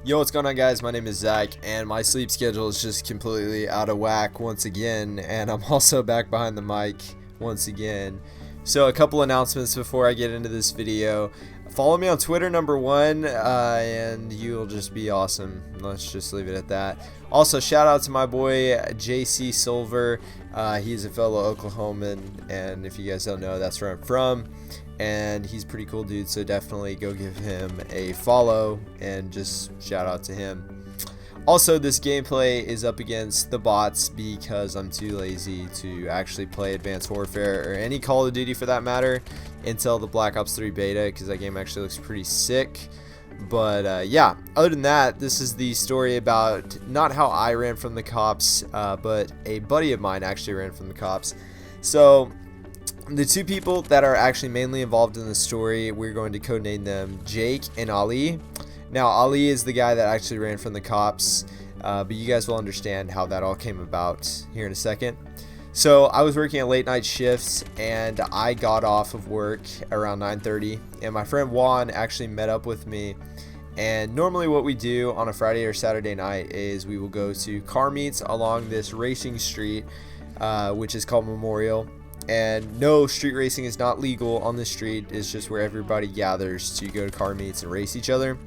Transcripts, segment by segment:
Yo, what's going on, guys? My name is Zach, and my sleep schedule is just completely out of whack once again, and I'm also back behind the mic once again. So a couple announcements before I get into this video. Follow me on Twitter, number one, and you'll just be awesome. Let's just leave it at that. Also, shout out to my boy JC Silver. He's a fellow Oklahoman, and if you guys don't know, that's where I'm from. And he's a pretty cool dude, so definitely go give him a follow and just shout out to him. Also, this gameplay is up against the bots because I'm too lazy to actually play Advanced Warfare or any Call of Duty for that matter until the Black Ops 3 beta, because that game actually looks pretty sick. But yeah, other than that, this is the story about not how I ran from the cops, but a buddy of mine actually ran from the cops. So the two people that are actually mainly involved in the story, we're going to codename them Jake and Ali. Now, Ali is the guy that actually ran from the cops, but you guys will understand how that all came about here in a second. So I was working at late night shifts, and I got off of work around 9:30, and my friend Juan actually met up with me. And normally what we do on a Friday or Saturday night is we will go to car meets along this racing street, which is called Memorial. And no, street racing is not legal on the street. It's just where everybody gathers to go to car meets and race each other.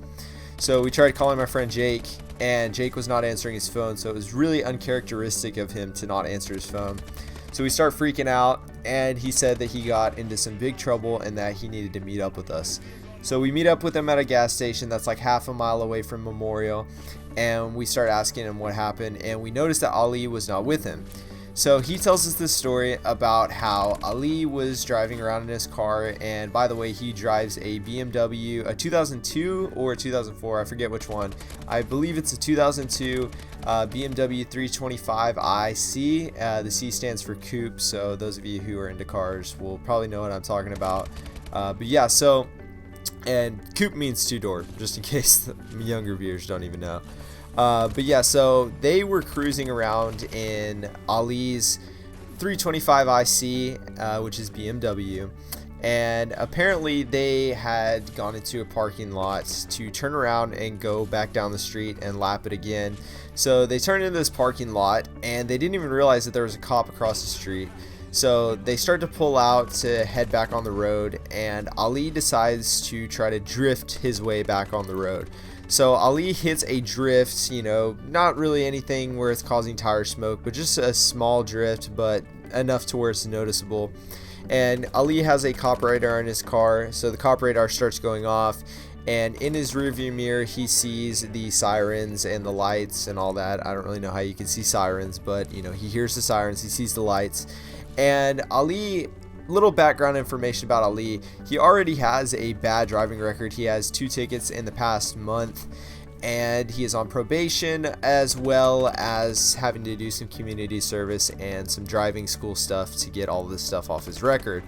So we tried calling my friend Jake, and Jake was not answering his phone, so it was really uncharacteristic of him to not answer his phone. So we start freaking out, and he said that he got into some big trouble and that he needed to meet up with us. So we meet up with him at a gas station that's like half a mile away from Memorial, and we start asking him what happened, and we noticed that Ali was not with him. So he tells us this story about how Ali was driving around in his car, and by the way, he drives a BMW, a 2002 or a 2004, I forget which one. I believe it's a 2002 BMW 325iC. The C stands for coupe, so those of you who are into cars will probably know what I'm talking about. But yeah, so, and coupe means two-door, just in case the younger viewers don't even know. But yeah, so they were cruising around in Ali's 325iC, which is BMW, and apparently they had gone into a parking lot to turn around and go back down the street and lap it again. So they turned into this parking lot, and they didn't even realize that there was a cop across the street. So they start to pull out to head back on the road, and Ali decides to try to drift his way back on the road. So Ali hits a drift, you know, not really anything where it's causing tire smoke, but just a small drift, but enough to where it's noticeable. And Ali has a cop radar in his car, so the cop radar starts going off, and in his rearview mirror he sees the sirens and the lights and all that. I don't really know how you can see sirens, but you know, he hears the sirens, he sees the lights. And Ali, little background information about Ali, he already has a bad driving record. He has 2 tickets in the past month, and he is on probation, as well as having to do some community service and some driving school stuff to get all this stuff off his record.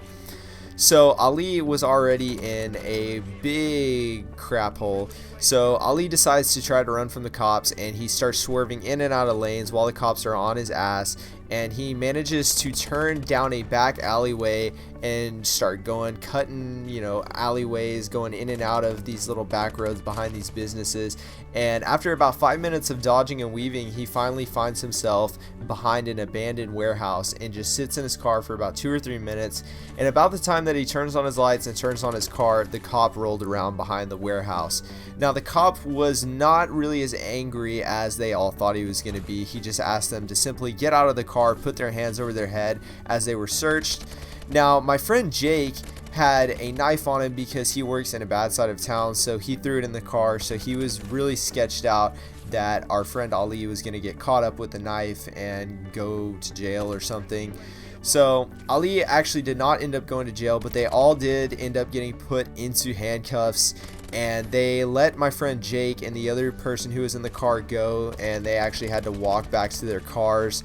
So Ali was already in a big crap hole. So Ali decides to try to run from the cops, and he starts swerving in and out of lanes while the cops are on his ass, and he manages to turn down a back alleyway and start going, cutting, you know, alleyways, going in and out of these little back roads behind these businesses. And after about 5 minutes of dodging and weaving, he finally finds himself behind an abandoned warehouse and just sits in his car for about 2 or 3 minutes. And about the time that he turns on his lights and turns on his car, the cop rolled around behind the warehouse. Now, the cop was not really as angry as they all thought he was going to be. He just asked them to simply get out of the car, put their hands over their head as they were searched. Now, my friend Jake had a knife on him because he works in a bad side of town, so he threw it in the car. So he was really sketched out that our friend Ali was going to get caught up with the knife and go to jail or something. So Ali actually did not end up going to jail, but they all did end up getting put into handcuffs, and they let my friend Jake and the other person who was in the car go, and they actually had to walk back to their cars,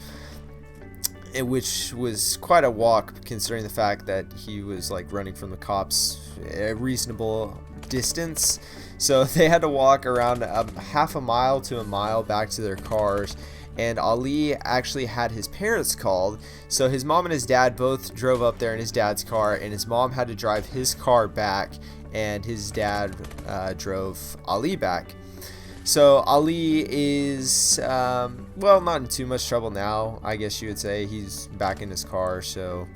which was quite a walk considering the fact that he was like running from the cops a reasonable distance. So they had to walk around half a mile to a mile back to their cars. And Ali actually had his parents called, so his mom and his dad both drove up there in his dad's car, and his mom had to drive his car back, and his dad drove Ali back. So Ali is, well, not in too much trouble now, I guess you would say. He's back in his car, so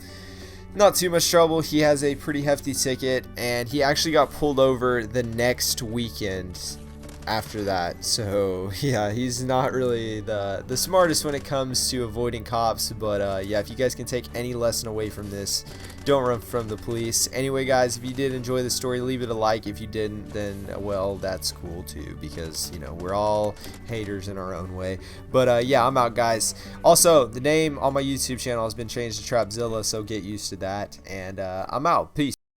not too much trouble. He has a pretty hefty ticket, and he actually got pulled over the next weekend after that. So yeah, he's not really the smartest when it comes to avoiding cops, but yeah, if you guys can take any lesson away from this, don't run from the police. Anyway guys, if you did enjoy the story, leave it a like. If you didn't, then well, that's cool too, because you know, we're all haters in our own way. But yeah, I'm out guys. Also, the name on my YouTube channel has been changed to Trapzilla, so get used to that, and I'm out. Peace.